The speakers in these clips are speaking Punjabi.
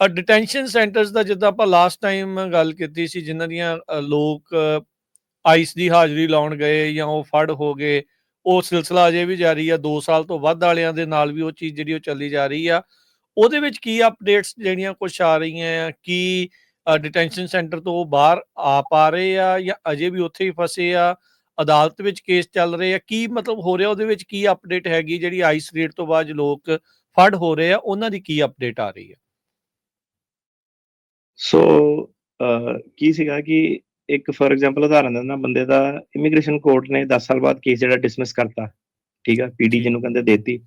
ਡਿਟੈਂਸ਼ਨ ਸੈਂਟਰਸ ਦਾ ਜਿੱਦਾਂ ਆਪਾਂ ਲਾਸਟ ਟਾਈਮ ਗੱਲ ਕੀਤੀ ਸੀ, ਜਿਨ੍ਹਾਂ ਦੀਆਂ ਲੋਕ ਆਈਸ ਦੀ ਹਾਜ਼ਰੀ ਲਾਉਣ ਗਏ ਜਾਂ ਉਹ ਫੜ ਹੋ ਗਏ, ਉਹ ਸਿਲਸਿਲਾ ਅਜੇ ਵੀ ਜਾਰੀ ਆ। 2 ਸਾਲ ਤੋਂ ਵੱਧ ਵਾਲਿਆਂ ਦੇ ਨਾਲ ਵੀ ਉਹ ਚੀਜ਼ ਜਿਹੜੀ ਉਹ ਚੱਲੀ ਜਾ ਰਹੀ ਆ। ਉਹਦੇ ਵਿੱਚ ਕੀ ਅਪਡੇਟਸ ਜਿਹੜੀਆਂ ਕੁਛ ਆ ਰਹੀਆਂ ਆ? ਕੀ ਡਿਟੈਂਸ਼ਨ ਸੈਂਟਰ ਤੋਂ ਉਹ ਬਾਹਰ ਆ ਪਾ ਰਹੇ ਆ ਜਾਂ ਅਜੇ ਵੀ ਉੱਥੇ ਹੀ ਫਸੇ ਆ? ਅਦਾਲਤ ਵਿੱਚ ਕੇਸ ਚੱਲ ਰਹੇ ਆ? ਕੀ ਮਤਲਬ ਹੋ ਰਿਹਾ ਉਹਦੇ ਵਿੱਚ? ਕੀ ਅਪਡੇਟ ਹੈਗੀ ਜਿਹੜੀ ਆਈਸ ਰੇਡ ਤੋਂ ਬਾਅਦ ਲੋਕ ਫੜ ਹੋ ਰਹੇ ਆ, ਉਹਨਾਂ ਦੀ ਕੀ ਅਪਡੇਟ ਆ ਰਹੀ ਹੈ? ਸੋ ਕੀ ਸੀਗਾ ਕਿ ਇੱਕ ਫੋਰ ਐਗਜ਼ਾਮਪਲ ਉਦਾਹਰਨ ਦਿੰਦਾ, ਬੰਦੇ ਦਾ ਇਮੀਗ੍ਰੇਸ਼ਨ ਕੋਰਟ ਨੇ 10 ਸਾਲ ਬਾਅਦ ਕੇਸ ਜਿਹੜਾ ਡਿਸਮਿਸ ਕਰਤਾ, ਠੀਕ ਆ, ਪੀਡੀ ਜਿਹਨੂੰ ਕਹਿੰਦੇ ਦੇਤੀ।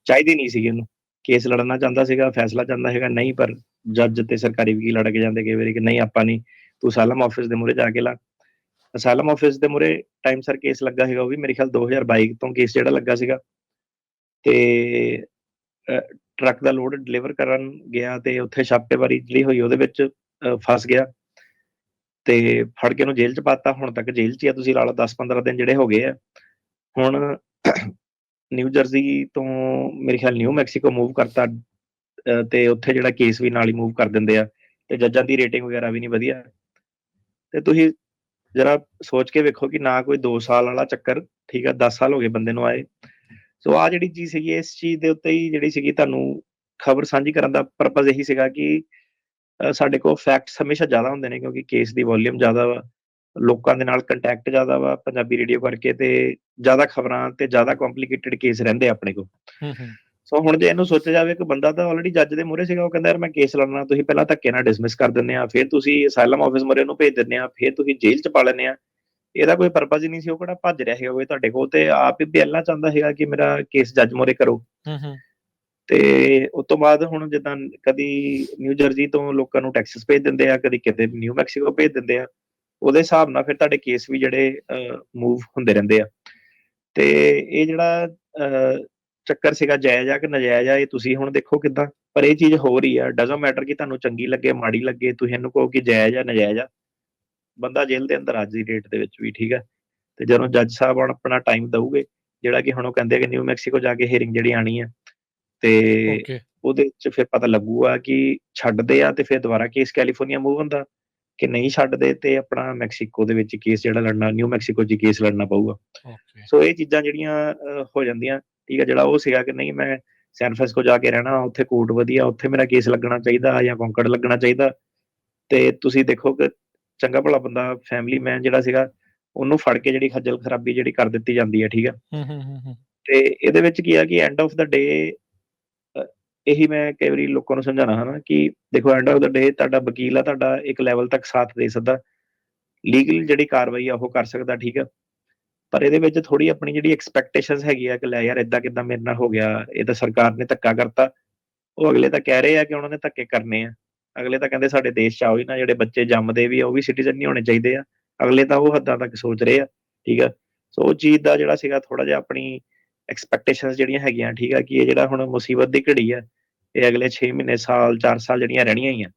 ਚਾਹੀਦੀ ਨਹੀਂ ਸੀਗੀ ਉਹਨੂੰ, ਕੇਸ ਲੜਨਾ ਚਾਹੁੰਦਾ ਸੀਗਾ, ਫੈਸਲਾ ਚਾਹੁੰਦਾ ਹੈਗਾ, ਨਹੀਂ, ਪਰ ਜੱਜ ਤੇ ਸਰਕਾਰੀ ਵਕੀਲ ਲੜ ਕੇ ਜਾਂਦੇ ਕਈ ਵਾਰੀ ਕਿ ਨਹੀਂ ਆਪਾਂ ਨਹੀਂ, ਤੂੰ ਅਸਾਲਮ ਆਫਿਸ ਦੇ ਮੂਹਰੇ ਜਾ ਕੇ ਲਾ। ਅਸਾਲਮ ਆਫਿਸ ਦੇ ਮੂਹਰੇ ਟਾਈਮ ਸਰ ਕੇਸ ਲੱਗਾ ਸੀਗਾ, ਉਹ ਵੀ ਮੇਰੇ ਖਿਆਲ 2022 ਤੋਂ ਕੇਸ ਜਿਹੜਾ ਲੱਗਾ ਸੀਗਾ। ਤੇ ਟਰੱਕ ਦਾ ਲੋਡ ਡਿਲੀਵਰ ਕਰਨ ਗਿਆ ਤੇ ਉੱਥੇ ਛਾਪੇਮਾਰੀ ਜਿਹੜੀ ਹੋਈ ਉਹਦੇ ਵਿੱਚ ਫਸ ਗਿਆ ਤੇ ਫੜ ਕੇ ਉਹਨੂੰ ਜੇਲ੍ਹ 'ਚ ਪਾਤਾ। ਹੁਣ ਤੱਕ ਜੇਲ੍ਹ 'ਚ ਹੀ ਆ, ਤੁਸੀਂ ਲਾ ਲਓ 10-15 ਦਿਨ ਜਿਹੜੇ ਹੋ ਗਏ ਆ। ਹੁਣ ਨਿਊ ਜਰਸੀ ਤੋਂ ਮੇਰੇ ਖਿਆਲ ਨਿਊ ਮੈਕਸੀਕੋ ਮੂਵ ਕਰਤਾ ਤੇ ਉੱਥੇ ਜਿਹੜਾ ਕੇਸ ਵੀ ਨਾਲ ਹੀ ਮੂਵ ਕਰ ਦਿੰਦੇ ਆ ਤੇ ਜੱਜਾਂ ਦੀ ਰੇਟਿੰਗ ਵਗੈਰਾ ਵੀ ਨਹੀਂ ਵਧੀਆ। ਤੇ ਤੁਸੀਂ ਜਰਾ ਸੋਚ ਕੇ ਵੇਖੋ ਕਿ ਨਾ ਕੋਈ 2 ਸਾਲ ਵਾਲਾ ਚੱਕਰ, ਠੀਕ ਆ, 10 ਸਾਲ ਹੋ ਗਏ ਬੰਦੇ ਨੂੰ ਆਏ। ਸੋ ਆਹ ਜਿਹੜੀ ਚੀਜ਼ ਸੀਗੀ, ਇਸ ਚੀਜ਼ ਦੇ ਉੱਤੇ ਹੀ ਜਿਹੜੀ ਸੀਗੀ ਤੁਹਾਨੂੰ ਖਬਰ ਸਾਂਝੀ ਕਰਨ ਦਾ ਪਰਪਸ ਇਹੀ ਸੀਗਾ ਕਿ ਸਾਡੇ ਕੋਲ ਫੈਕਟਸ ਹਮੇਸ਼ਾ ਜ਼ਿਆਦਾ ਹੁੰਦੇ ਨੇ ਕਿਉਂਕਿ ਕੇਸ ਦੀ ਵੋਲੀਅਮ ਜ਼ਿਆਦਾ ਵਾ, ਲੋਕਾਂ ਦੇ ਨਾਲ ਕੰਟੈਕਟ ਜ਼ਿਆਦਾ ਵਾ ਪੰਜਾਬੀ ਰੇਡੀਓ ਕਰਕੇ, ਤੇ ਜ਼ਿਆਦਾ ਖਬਰਾਂ ਤੇ ਜ਼ਿਆਦਾ ਕੰਪਲਿਕੇਟਡ ਕੇਸ ਰਹਿੰਦੇ ਆਪਣੇ ਕੋਲ। ਸੋ ਹੁਣ ਜੇ ਇਹਨੂੰ ਸੋਚਿਆ ਜਾਵੇ ਕਿ ਬੰਦਾ ਤਾਂ ਆਲਰੇਡੀ ਜੱਜ ਦੇ ਮੂਹਰੇ ਸੀਗਾ, ਉਹ ਕਹਿੰਦਾ ਯਾਰ ਮੈਂ ਕੇਸ ਲੜਨਾ, ਤੁਸੀਂ ਪਹਿਲਾਂ ਧੱਕੇ ਨਾਲ ਡਿਸਮਿਸ ਕਰ ਦਿੰਦੇ ਆ, ਫਿਰ ਤੁਸੀਂ ਅਸਾਈਲਮ ਆਫਿਸ ਮੂਹਰੇ ਉਹਨੂੰ ਭੇਜ ਦਿੰਦੇ ਆ, ਫਿਰ ਤੁਸੀਂ ਜੇਲ੍ਹ 'ਚ ਪਾ ਲੈਂਦੇ ਆ। ਇਹਦਾ ਕੋਈ ਪਰਪਸ ਹੀ ਨਹੀਂ ਸੀ। ਉਹ ਕਿਹੜਾ ਭੱਜ ਰਿਹਾ ਹੈਗਾ ਕੋਈ ਤੁਹਾਡੇ ਕੋਲ, ਤੇ ਆਪ ਹੀ ਪਹਿਲਾਂ ਚਾਹੁੰਦਾ ਹੈਗਾ ਕਿ ਮੇਰਾ ਕੇਸ ਜੱਜ ਮੂਹਰੇ ਕਰੋ। ਤੇ ਉਸ ਤੋਂ ਬਾਅਦ ਹੁਣ ਜਿੱਦਾਂ ਕਦੀ ਨਿਊ ਜਰਸੀ ਤੋਂ ਲੋਕਾਂ ਨੂੰ ਟੈਕਸਸ ਭੇਜ ਦਿੰਦੇ ਆ, ਕਦੀ ਕਿਤੇ ਨਿਊ ਮੈਕਸੀਕੋ ਭੇਜ ਦਿੰਦੇ ਆ। ਉਹਦੇ ਹਿਸਾਬ ਨਾਲ ਫਿਰ ਤੁਹਾਡੇ ਕੇਸ ਵੀ ਜਿਹੜੇ ਮੂਵ ਹੁੰਦੇ ਰਹਿੰਦੇ ਆ। ਤੇ ਇਹ ਜਿਹੜਾ ਚੱਕਰ ਸੀਗਾ, ਜਾਇਜ਼ ਆ ਕਿ ਨਜਾਇਜ਼ ਆ, ਇਹ ਤੁਸੀਂ ਹੁਣ ਦੇਖੋ ਕਿੱਦਾਂ। ਪਰ ਇਹ ਚੀਜ਼ ਹੋ ਰਹੀ ਆ, ਡਜ਼ਨਟ ਮੈਟਰ ਕਿ ਤੁਹਾਨੂੰ ਚੰਗੀ ਲੱਗੇ ਮਾੜੀ ਲੱਗੇ, ਤੁਸੀਂ ਇਹਨੂੰ ਕਹੋ ਕਿ ਜਾਇਜ਼ ਆ ਨਜਾਇਜ਼ ਆ, ਬੰਦਾ ਜੇਲ੍ਹ ਦੇ ਅੰਦਰ ਅੱਜ ਦੀ ਡੇਟ ਦੇ ਵਿੱਚ ਵੀ, ਠੀਕ ਆ। ਤੇ ਜਦੋਂ ਜੱਜ ਸਾਹਿਬ ਹੁਣ ਆਪਣਾ ਟਾਈਮ ਦਊਗੇ, ਜਿਹੜਾ ਕਿ ਹੁਣ ਉਹ ਕਹਿੰਦੇ ਕਿ ਨਿਊ ਮੈਕਸੀਕੋ ਜਾ ਕੇ ਹੀਅਰਿੰਗ ਜਿਹੜੀ ਆਣੀ ਆ, ਤੇ ਉਹਦੇ 'ਚ ਫਿਰ ਪਤਾ ਲੱਗੂਗਾ ਕਿ ਛੱਡਦੇ ਆ ਤੇ ਫਿਰ ਦੁਬਾਰਾ ਕੇਸ ਕੈਲੀਫੋਰਨੀਆ ਮੂਵ ਹੁੰਦਾ, ਕਿ ਨਹੀਂ ਛੱਡਦੇ ਤੇ ਆਪਣਾ ਮੈਕਸੀਕੋ ਦੇ ਵਿੱਚ ਕੇਸ ਜਿਹੜਾ ਲੜਨਾ, ਨਿਊ ਮੈਕਸੀਕੋ 'ਚ ਕੇਸ ਲੜਨਾ ਪਊਗਾ। ਸੋ ਇਹ ਚੀਜ਼ਾਂ ਜਿਹੜੀਆਂ ਹੋ ਜਾਂਦੀਆਂ, ਠੀਕ ਆ। ਜਿਹੜਾ ਉਹ ਸੀਗਾ ਕਿ ਨਹੀਂ ਮੈਂ ਸੈਨ ਫ੍ਰਾਂਸਿਸਕੋ ਜਾ ਕੇ ਰਹਿਣਾ, ਉੱਥੇ ਕੋਰਟ ਵਧੀਆ, ਉੱਥੇ ਮੇਰਾ ਕੇਸ ਲੱਗਣਾ ਚਾਹੀਦਾ ਜਾਂ ਕੋਂਕੜ ਲੱਗਣਾ ਚਾਹੀਦਾ। ਤੇ ਤੁਸੀਂ ਦੇਖੋ ਕਿ ਚੰਗਾ ਭਲਾ ਬੰਦਾ ਫੈਮਿਲੀ ਮੈਨ ਜਿਹੜਾ ਸੀਗਾ, ਉਹਨੂੰ ਫੜ ਕੇ ਜਿਹੜੀ ਖੱਜਲ ਖਰਾਬੀ ਜਿਹੜੀ ਕਰ ਦਿੱਤੀ ਜਾਂਦੀ ਹੈ, ਠੀਕ ਆ। ਤੇ ਇਹਦੇ ਵਿੱਚ ਕੀ ਆ ਕਿ ਐਂਡ ਆਫ ਦਾ ਡੇ ਇਹੀ ਮੈਂ ਕਈ ਵਾਰੀ ਲੋਕਾਂ ਨੂੰ ਸਮਝਾਉਣਾ ਹਨਾ ਕਿ ਦੇਖੋ ਐਂਡ ਆਫ ਦਾ ਡੇ ਤੁਹਾਡਾ ਵਕੀਲ ਆ, ਤੁਹਾਡਾ ਇੱਕ ਲੈਵਲ ਤੱਕ ਸਾਥ ਦੇ ਸਕਦਾ, ਲੀਗਲ ਜਿਹੜੀ ਕਾਰਵਾਈ ਆ ਉਹ ਕਰ ਸਕਦਾ, ਠੀਕ ਆ। ਪਰ ਇਹਦੇ ਵਿੱਚ ਥੋੜੀ ਆਪਣੀ ਜਿਹੜੀ ਐਕਸਪੈਕਟੇਸ਼ਨਸ ਹੈਗੀ ਆ ਕਿ ਲੈ ਯਾਰ ਏਦਾਂ ਕਿੱਦਾਂ ਮੇਰੇ ਨਾਲ ਹੋ ਗਿਆ, ਇਹ ਤਾਂ ਸਰਕਾਰ ਨੇ ਧੱਕਾ ਕਰਤਾ। ਉਹ ਅਗਲੇ ਤਾਂ ਕਹਿ ਰਹੇ ਆ ਕਿ ਉਹਨਾਂ ਨੇ ਧੱਕੇ ਕਰਨੇ ਆ। ਅਗਲੇ ਤਾਂ ਕਹਿੰਦੇ ਸਾਡੇ ਦੇਸ਼ 'ਚ ਆਓ ਹੀ ਨਾ, ਜਿਹੜੇ ਬੱਚੇ ਜੰਮਦੇ ਵੀ ਆ ਉਹ ਵੀ ਸਿਟੀਜ਼ਨ ਨਹੀਂ ਹੋਣੇ ਚਾਹੀਦੇ ਆ। ਅਗਲੇ ਤਾਂ ਉਹ ਹੱਦਾਂ ਤੱਕ ਸੋਚ ਰਹੇ ਆ, ਠੀਕ ਆ। ਸੋ ਉਹ ਚੀਜ਼ ਦਾ ਜਿਹੜਾ ਸੀਗਾ ਥੋੜਾ ਜਿਹਾ ਆਪਣੀ ਐਕਸਪੈਕਟੇਸ਼ਨਸ ਜਿਹੜੀਆਂ ਹੈਗੀਆਂ, ਠੀਕ ਆ, ਕਿ ਇਹ ਜਿਹੜਾ ਹੁਣ ਮੁਸੀਬਤ ਦੀ ਘੜੀ ਆ, ਇਹ ਅਗਲੇ 6 ਮਹੀਨੇ, ਸਾਲ, 4 ਸਾਲ ਜਿਹੜੀਆਂ ਰਹਿਣੀਆਂ ਹੀ ਆ।